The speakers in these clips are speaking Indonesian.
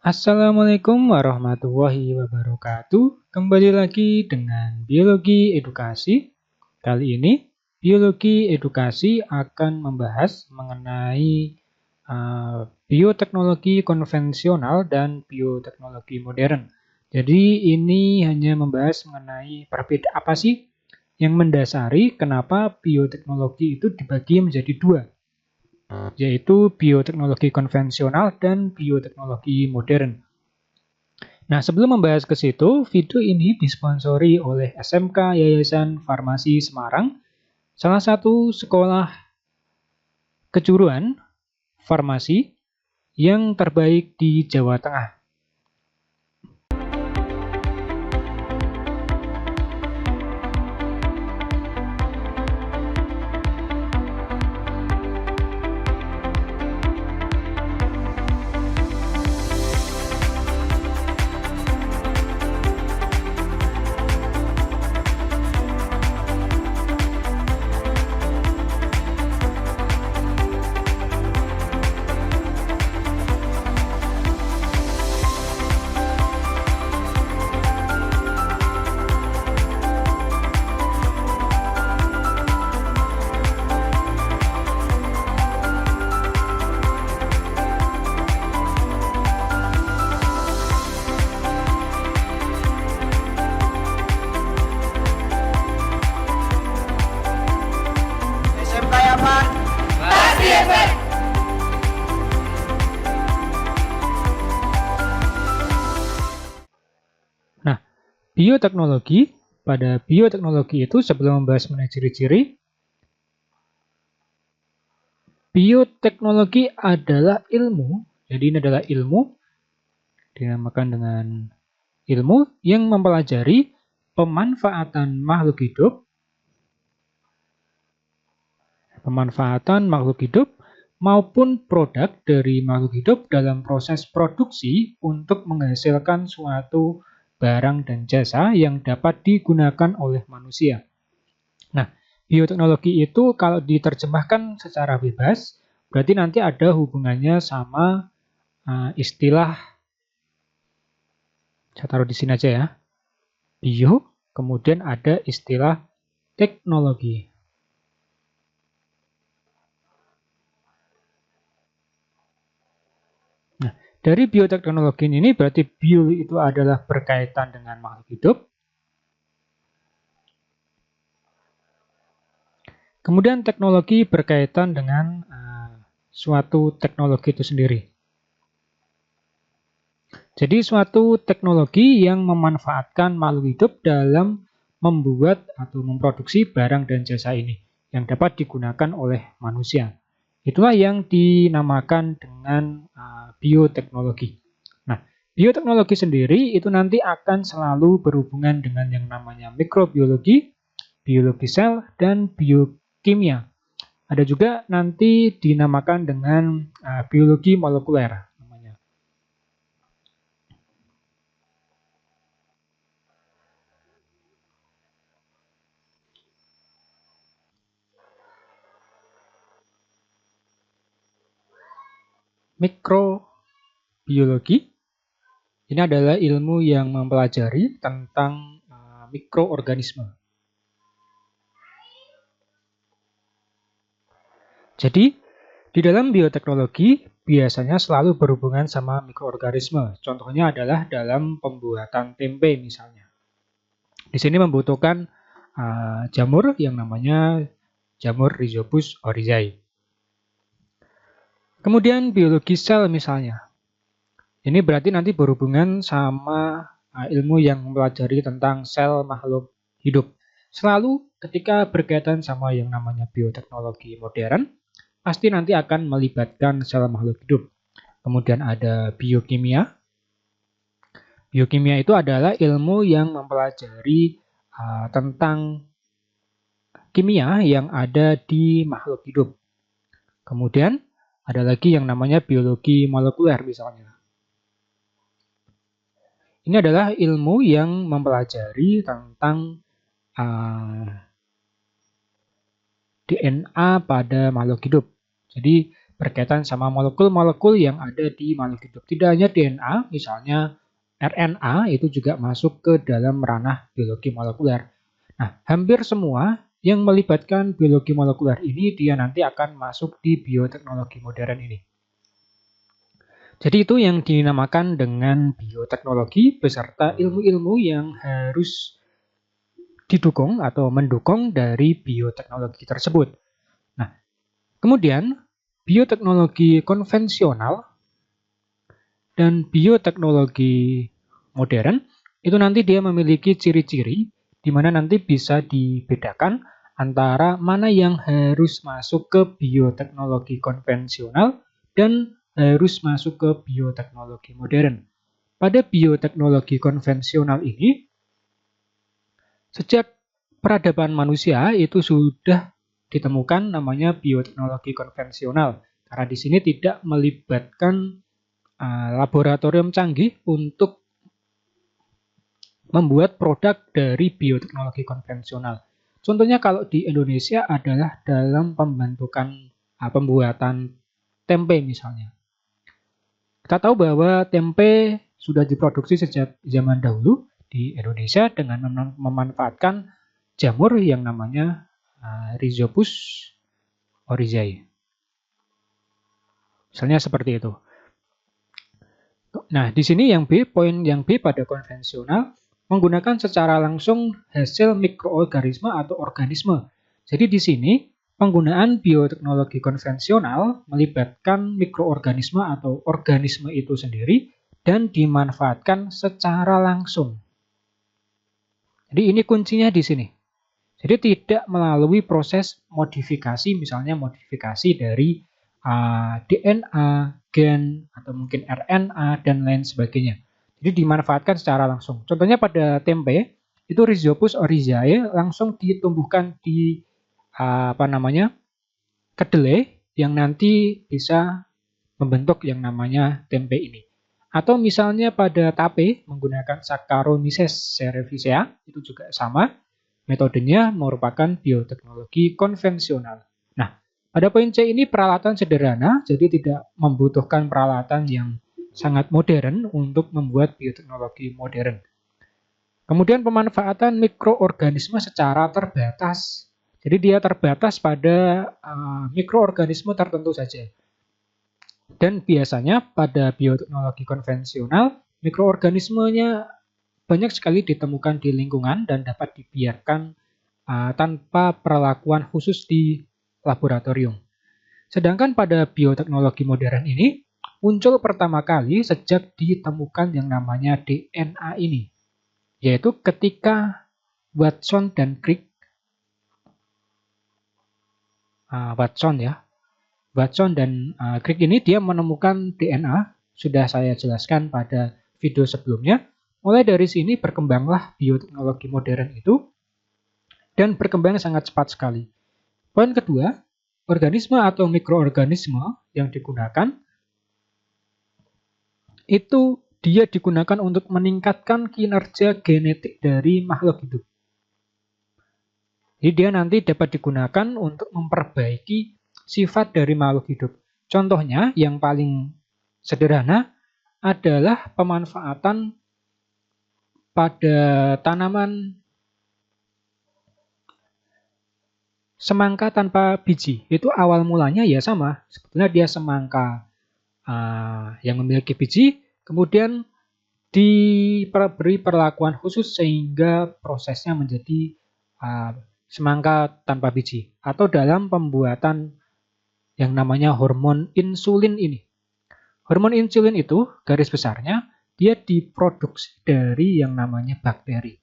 Assalamualaikum warahmatullahi wabarakatuh. Kembali lagi dengan biologi edukasi. Kali ini biologi edukasi akan membahas mengenai bioteknologi konvensional dan bioteknologi modern. Jadi ini hanya membahas mengenai perbedaan apa sih yang mendasari kenapa bioteknologi itu dibagi menjadi dua, yaitu bioteknologi konvensional dan bioteknologi modern. Nah, sebelum membahas ke situ, video ini disponsori oleh SMK Yayasan Farmasi Semarang, salah satu sekolah kejuruan farmasi yang terbaik di Jawa Tengah. SMK apa? Pasti efek. Nah, bioteknologi, pada bioteknologi itu sebelum membahas mengenai ciri-ciri, bioteknologi adalah ilmu, jadi ini adalah ilmu, dinamakan dengan ilmu yang mempelajari pemanfaatan makhluk hidup maupun produk dari makhluk hidup dalam proses produksi untuk menghasilkan suatu barang dan jasa yang dapat digunakan oleh manusia. Nah, bioteknologi itu kalau diterjemahkan secara bebas, berarti nanti ada hubungannya sama istilah, saya taruh di sini aja ya, bio, kemudian ada istilah teknologi. Nah, dari bioteknologi ini berarti bio itu adalah berkaitan dengan makhluk hidup. Kemudian teknologi berkaitan dengan suatu teknologi itu sendiri. Jadi suatu teknologi yang memanfaatkan makhluk hidup dalam membuat atau memproduksi barang dan jasa ini yang dapat digunakan oleh manusia. Itulah yang dinamakan dengan bioteknologi. Nah, bioteknologi sendiri itu nanti akan selalu berhubungan dengan yang namanya mikrobiologi, biologi sel, dan biokimia. Ada juga nanti dinamakan dengan biologi molekuler. Mikrobiologi ini adalah ilmu yang mempelajari tentang mikroorganisme. Jadi, di dalam bioteknologi biasanya selalu berhubungan sama mikroorganisme. Contohnya adalah dalam pembuatan tempe misalnya. Di sini membutuhkan jamur yang namanya jamur Rhizopus oryzae. Kemudian biologi sel misalnya. Ini berarti nanti berhubungan sama ilmu yang mempelajari tentang sel makhluk hidup. Selalu ketika berkaitan sama yang namanya bioteknologi modern, pasti nanti akan melibatkan sel makhluk hidup. Kemudian ada biokimia. Biokimia itu adalah ilmu yang mempelajari tentang kimia yang ada di makhluk hidup. Kemudian ada lagi yang namanya biologi molekuler misalnya. Ini adalah ilmu yang mempelajari tentang DNA pada makhluk hidup. Jadi berkaitan sama molekul-molekul yang ada di makhluk hidup. Tidak hanya DNA, misalnya RNA itu juga masuk ke dalam ranah biologi molekuler. Nah, hampir semua yang melibatkan biologi molekuler ini dia nanti akan masuk di bioteknologi modern ini. Jadi itu yang dinamakan dengan bioteknologi beserta ilmu-ilmu yang harus didukung atau mendukung dari bioteknologi tersebut. Nah, kemudian bioteknologi konvensional dan bioteknologi modern itu nanti dia memiliki ciri-ciri di mana nanti bisa dibedakan antara mana yang harus masuk ke bioteknologi konvensional dan harus masuk ke bioteknologi modern. Pada bioteknologi konvensional ini, sejak peradaban manusia itu sudah ditemukan namanya bioteknologi konvensional. Karena di sini tidak melibatkan laboratorium canggih untuk membuat produk dari bioteknologi konvensional. Contohnya kalau di Indonesia adalah dalam pembuatan tempe misalnya. Kita tahu bahwa tempe sudah diproduksi sejak zaman dahulu di Indonesia dengan memanfaatkan jamur yang namanya Rhizopus oryzae. Misalnya seperti itu. Nah, di sini poin yang B pada konvensional menggunakan secara langsung hasil mikroorganisme atau organisme. Jadi di sini penggunaan bioteknologi konvensional melibatkan mikroorganisme atau organisme itu sendiri dan dimanfaatkan secara langsung. Jadi ini kuncinya di sini. Jadi tidak melalui proses modifikasi, misalnya modifikasi dari DNA, gen, atau mungkin RNA, dan lain sebagainya. Jadi dimanfaatkan secara langsung. Contohnya pada tempe, itu Rhizopus oryzae langsung ditumbuhkan di kedelai yang nanti bisa membentuk yang namanya tempe ini. Atau misalnya pada tape menggunakan Saccharomyces cerevisiae, itu juga sama. Metodenya merupakan bioteknologi konvensional. Nah, pada poin C ini peralatan sederhana, jadi tidak membutuhkan peralatan yang sangat modern untuk membuat bioteknologi modern. Kemudian pemanfaatan mikroorganisme secara terbatas. Jadi dia terbatas pada mikroorganisme tertentu saja. Dan biasanya pada bioteknologi konvensional, mikroorganismenya banyak sekali ditemukan di lingkungan dan dapat dibiarkan tanpa perlakuan khusus di laboratorium. Sedangkan pada bioteknologi modern ini muncul pertama kali sejak ditemukan yang namanya DNA ini, yaitu ketika Watson dan Crick, Watson dan Crick ini dia menemukan DNA, sudah saya jelaskan pada video sebelumnya. Mulai dari sini berkembanglah bioteknologi modern itu dan berkembang sangat cepat sekali. Poin kedua, organisme atau mikroorganisme yang digunakan itu dia digunakan untuk meningkatkan kinerja genetik dari makhluk hidup. Jadi dia nanti dapat digunakan untuk memperbaiki sifat dari makhluk hidup. Contohnya yang paling sederhana adalah pemanfaatan pada tanaman semangka tanpa biji. Itu awal mulanya ya sama. Sebetulnya dia semangka yang memiliki biji, kemudian diberi perlakuan khusus sehingga prosesnya menjadi semangka tanpa biji. Atau dalam pembuatan yang namanya hormon insulin ini. Hormon insulin itu garis besarnya dia diproduksi dari yang namanya bakteri.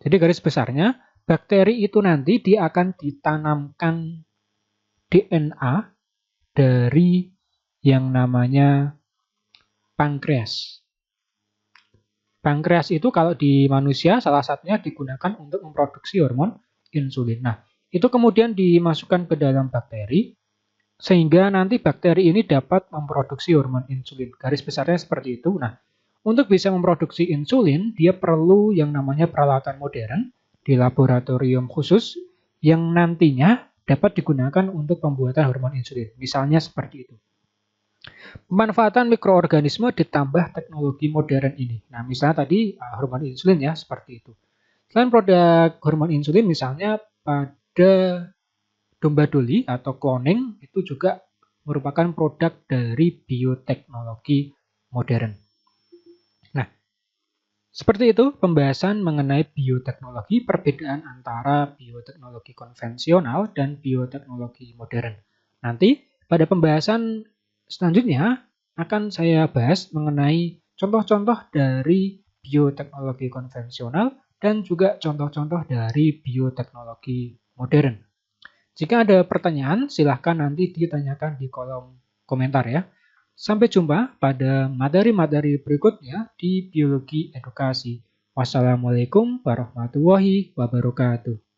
Jadi garis besarnya, bakteri itu nanti dia akan ditanamkan DNA dari yang namanya pankreas. Pankreas itu kalau di manusia salah satunya digunakan untuk memproduksi hormon insulin. Nah, itu kemudian dimasukkan ke dalam bakteri, sehingga nanti bakteri ini dapat memproduksi hormon insulin. Garis besarnya seperti itu. Nah, untuk bisa memproduksi insulin, dia perlu yang namanya peralatan modern di laboratorium khusus yang nantinya dapat digunakan untuk pembuatan hormon insulin. Misalnya seperti itu. Pemanfaatan mikroorganisme ditambah teknologi modern ini. Nah, misalnya tadi hormon insulin ya, seperti itu. Selain produk hormon insulin, misalnya pada domba doli atau cloning, itu juga merupakan produk dari bioteknologi modern. Nah, seperti itu pembahasan mengenai bioteknologi, perbedaan antara bioteknologi konvensional dan bioteknologi modern. Nanti pada pembahasan selanjutnya akan saya bahas mengenai contoh-contoh dari bioteknologi konvensional dan juga contoh-contoh dari bioteknologi modern. Jika ada pertanyaan, silahkan nanti ditanyakan di kolom komentar ya. Sampai jumpa pada materi-materi berikutnya di Biologi Edukasi. Wassalamualaikum warahmatullahi wabarakatuh.